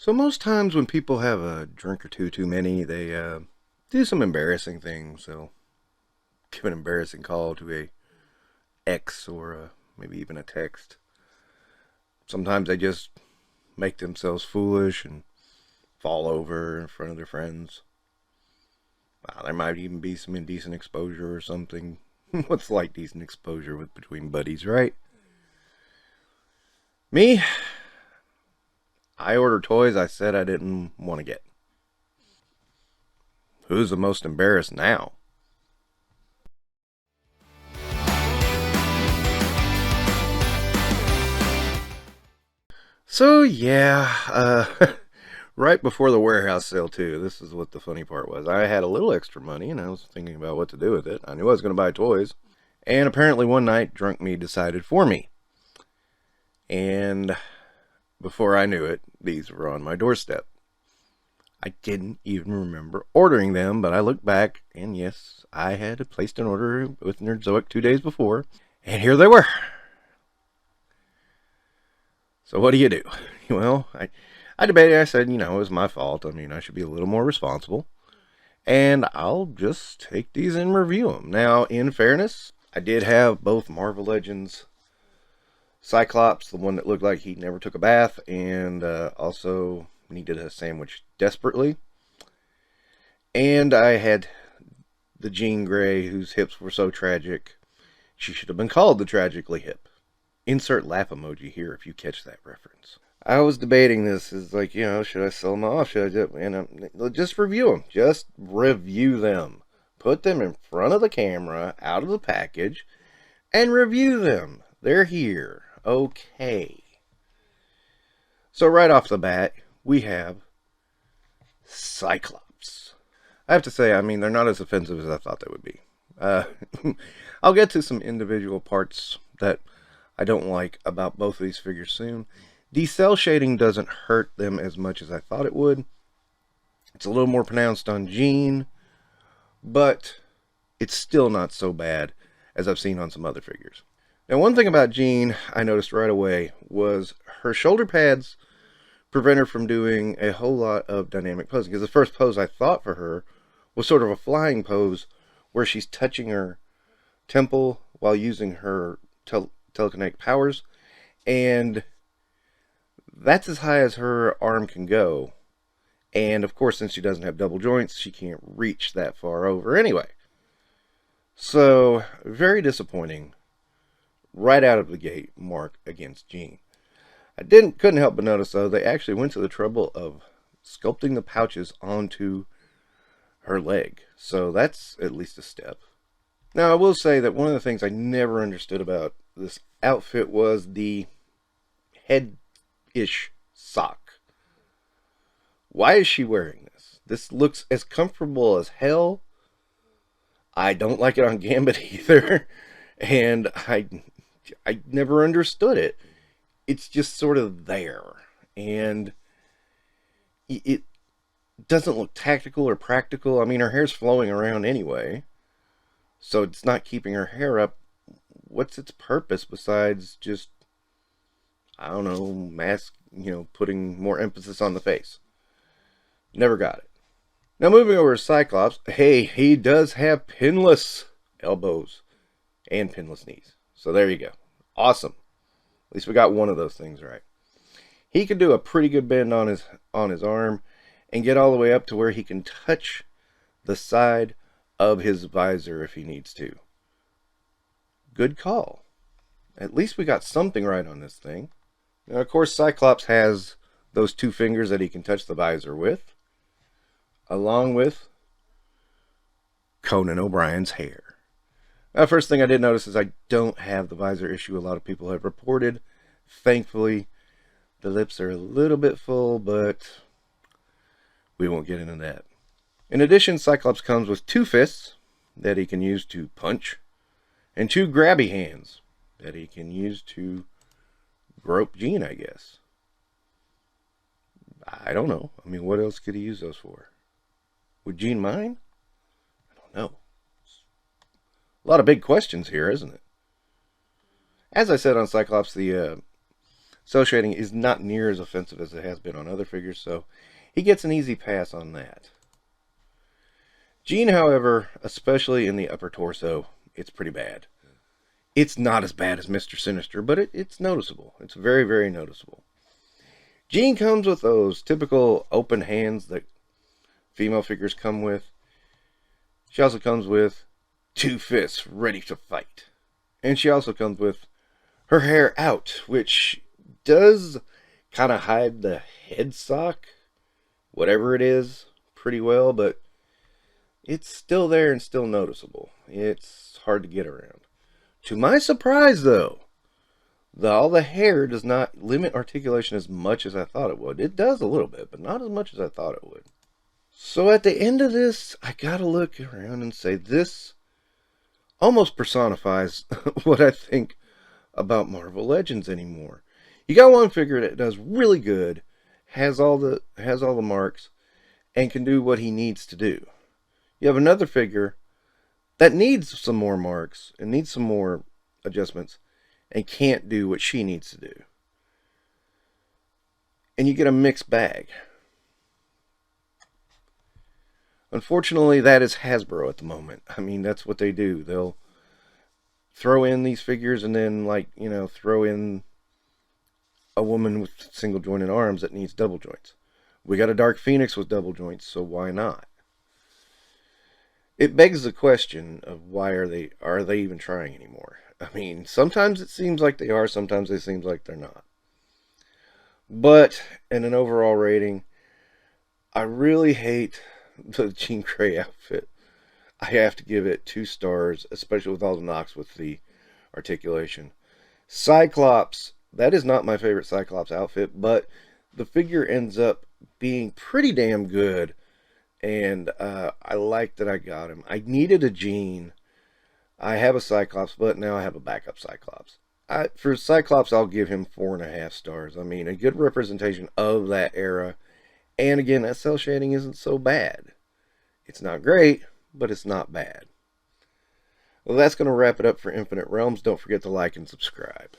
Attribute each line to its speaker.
Speaker 1: So most times when people have a drink or two too many, they do some embarrassing things. They'll give an embarrassing call to a ex or maybe even a text. Sometimes they just make themselves foolish and fall over in front of their friends. There might even be some indecent exposure or something. What's like decent exposure with between buddies, right? Me, I order toys I said I didn't want to get. Who's the most embarrassed now? So yeah, right before the warehouse sale too. This is what the funny part was. I had a little extra money and I was thinking about what to do with it. I knew I was going to buy toys, and apparently one night drunk me decided for me. And before I knew it, these were on my doorstep. I didn't even remember ordering them, but I looked back and yes, I had placed an order with Nerdzoic 2 days before, and here they were. So what do you do? Well, I debated. I said, it was my fault. I mean, I should be a little more responsible. And I'll just take these and review them. Now, in fairness, I did have both Marvel Legends Cyclops, the one that looked like he never took a bath, and also needed a sandwich desperately. And I had the Jean Grey, whose hips were so tragic, she should have been called the Tragically Hip. Insert laugh emoji here if you catch that reference. I was debating this. Is like, should I sell them off? Should I just review them? Just review them. Put them in front of the camera, out of the package, and review them. They're here. Okay. So right off the bat, we have Cyclops. I have to say, they're not as offensive as I thought they would be. I'll get to some individual parts that I don't like about both of these figures soon. The cell shading doesn't hurt them as much as I thought it would. It's a little more pronounced on Jean, but it's still not so bad as I've seen on some other figures. Now, one thing about Jean I noticed right away was her shoulder pads prevent her from doing a whole lot of dynamic posing. Because the first pose I thought for her was sort of a flying pose where she's touching her temple while using her telekinetic powers, and that's as high as her arm can go. And of course, since she doesn't have double joints, she can't reach that far over anyway. So, very disappointing right out of the gate mark against Jean. I couldn't help but notice, though, they actually went to the trouble of sculpting the pouches onto her leg. So that's at least a step. Now, I will say that one of the things I never understood about this outfit was the head-ish sock. Why is she wearing this? This looks as comfortable as hell. I don't like it on Gambit either. And I never understood it. It's just sort of there. And it doesn't look tactical or practical. I mean, her hair's flowing around anyway, so it's not keeping her hair up. What's its purpose besides just, I don't know, mask, putting more emphasis on the face? Never got it. Now, moving over to Cyclops, hey, he does have pinless elbows and pinless knees. So there you go. Awesome. At least we got one of those things right. He can do a pretty good bend on his arm and get all the way up to where he can touch the side of his visor if he needs to. Good call. At least we got something right on this thing. Now, of course, Cyclops has those two fingers that he can touch the visor with, along with Conan O'Brien's hair. Now, first thing I did notice is I don't have the visor issue a lot of people have reported. Thankfully, the lips are a little bit full, but we won't get into that. In addition, Cyclops comes with two fists that he can use to punch, and two grabby hands that he can use to grope Jean, I guess. I don't know. I mean, what else could he use those for? Would Jean mind? I don't know. A lot of big questions here, isn't it? As I said on Cyclops, the cell shading is not near as offensive as it has been on other figures, so he gets an easy pass on that. Jean, however, especially in the upper torso, it's pretty bad. It's not as bad as Mr. Sinister, but it's noticeable. It's very, very noticeable. Jean comes with those typical open hands that female figures come with. She also comes with 2 fists ready to fight. And she also comes with her hair out, which does kind of hide the head sock, whatever it is, pretty well, but it's still there and still noticeable. It's hard to get around. To my surprise, though, all the hair does not limit articulation as much as I thought it would. It does a little bit, but not as much as I thought it would. So at the end of this, I gotta look around and say this almost personifies what I think about Marvel Legends anymore. You got one figure that does really good, has all the marks, and can do what he needs to do. You have another figure that needs some more marks and needs some more adjustments and can't do what she needs to do. And you get a mixed bag. Unfortunately, that is Hasbro at the moment. I mean, that's what they do. They'll throw in these figures and then, throw in a woman with single jointed arms that needs double joints. We got a Dark Phoenix with double joints, so why not? It begs the question of why are they even trying anymore? I mean, sometimes it seems like they are, sometimes it seems like they're not. But in an overall rating, I really hate the Jean Grey outfit. I have to give it 2 stars, especially with all the knocks with the articulation. Cyclops, that is not my favorite Cyclops outfit, but the figure ends up being pretty damn good. And I like that I got him. I needed a Jean. I have a Cyclops, but now I have a backup Cyclops. For Cyclops, I'll give him 4.5 stars. I mean, a good representation of that era. And again, that cell shading isn't so bad. It's not great, but it's not bad. Well, that's going to wrap it up for Infinite Realms. Don't forget to like and subscribe.